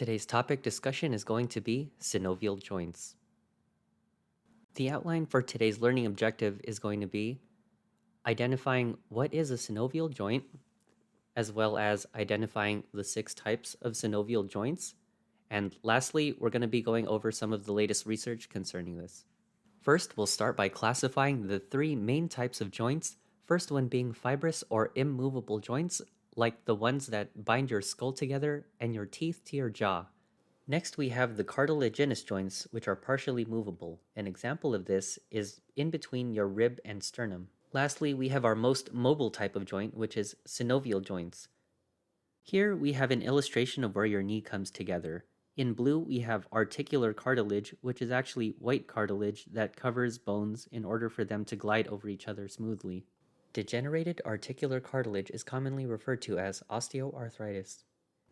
Today's topic discussion is going to be synovial joints. The outline for today's learning objective is going to be identifying what is a synovial joint, as well as identifying the 6 types of synovial joints. And lastly, we're going to be going over some of the latest research concerning this. First, we'll start by classifying the 3 main types of joints, first one being fibrous or immovable joints, like the ones that bind your skull together and your teeth to your jaw. Next, we have the cartilaginous joints, which are partially movable. An example of this is in between your rib and sternum. Lastly, we have our most mobile type of joint, which is synovial joints. Here we have an illustration of where your knee comes together. In blue, we have articular cartilage, which is actually white cartilage that covers bones in order for them to glide over each other smoothly. Degenerated articular cartilage is commonly referred to as osteoarthritis.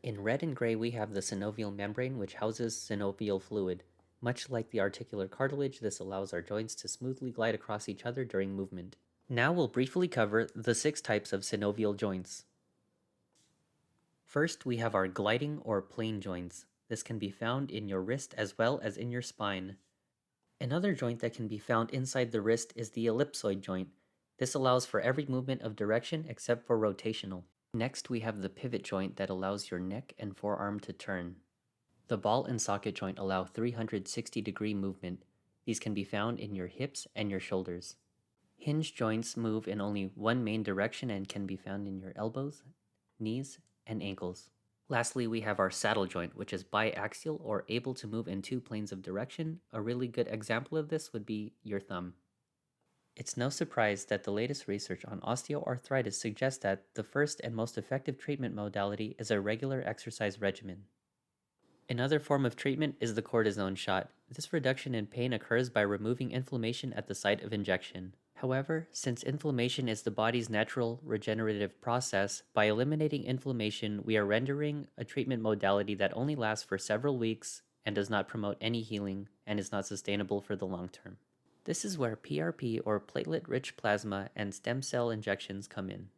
In red and gray, we have the synovial membrane, which houses synovial fluid. Much like the articular cartilage, this allows our joints to smoothly glide across each other during movement. Now we'll briefly cover the 6 types of synovial joints. First, we have our gliding or plane joints. This can be found in your wrist as well as in your spine. Another joint that can be found inside the wrist is the ellipsoid joint. This allows for every movement of direction except for rotational. Next, we have the pivot joint that allows your neck and forearm to turn. The ball and socket joint allow 360-degree movement. These can be found in your hips and your shoulders. Hinge joints move in only one main direction and can be found in your elbows, knees, and ankles. Lastly, we have our saddle joint, which is biaxial or able to move in 2 planes of direction. A really good example of this would be your thumb. It's no surprise that the latest research on osteoarthritis suggests that the first and most effective treatment modality is a regular exercise regimen. Another form of treatment is the cortisone shot. This reduction in pain occurs by removing inflammation at the site of injection. However, since inflammation is the body's natural regenerative process, by eliminating inflammation, we are rendering a treatment modality that only lasts for several weeks and does not promote any healing and is not sustainable for the long term. This is where PRP or platelet-rich plasma and stem cell injections come in.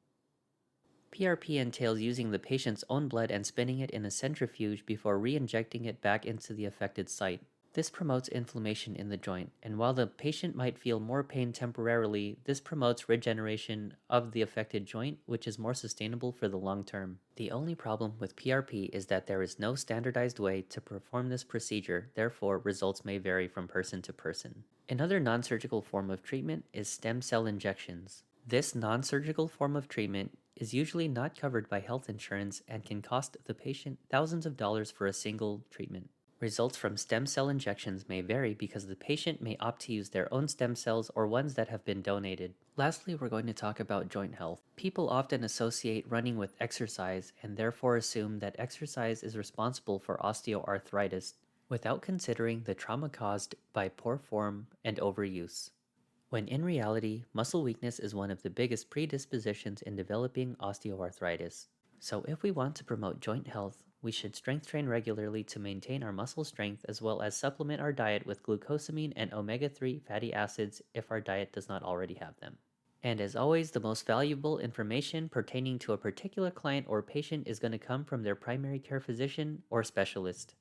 PRP entails using the patient's own blood and spinning it in a centrifuge before re-injecting it back into the affected site. This promotes inflammation in the joint, and while the patient might feel more pain temporarily, this promotes regeneration of the affected joint, which is more sustainable for the long term. The only problem with PRP is that there is no standardized way to perform this procedure, therefore results may vary from person to person. Another non-surgical form of treatment is stem cell injections. This non-surgical form of treatment is usually not covered by health insurance and can cost the patient thousands of dollars for a single treatment. Results from stem cell injections may vary because the patient may opt to use their own stem cells or ones that have been donated. Lastly, we're going to talk about joint health. People often associate running with exercise and therefore assume that exercise is responsible for osteoarthritis without considering the trauma caused by poor form and overuse. When in reality, muscle weakness is one of the biggest predispositions in developing osteoarthritis. So if we want to promote joint health, we should strength train regularly to maintain our muscle strength as well as supplement our diet with glucosamine and omega-3 fatty acids if our diet does not already have them. And as always, the most valuable information pertaining to a particular client or patient is going to come from their primary care physician or specialist.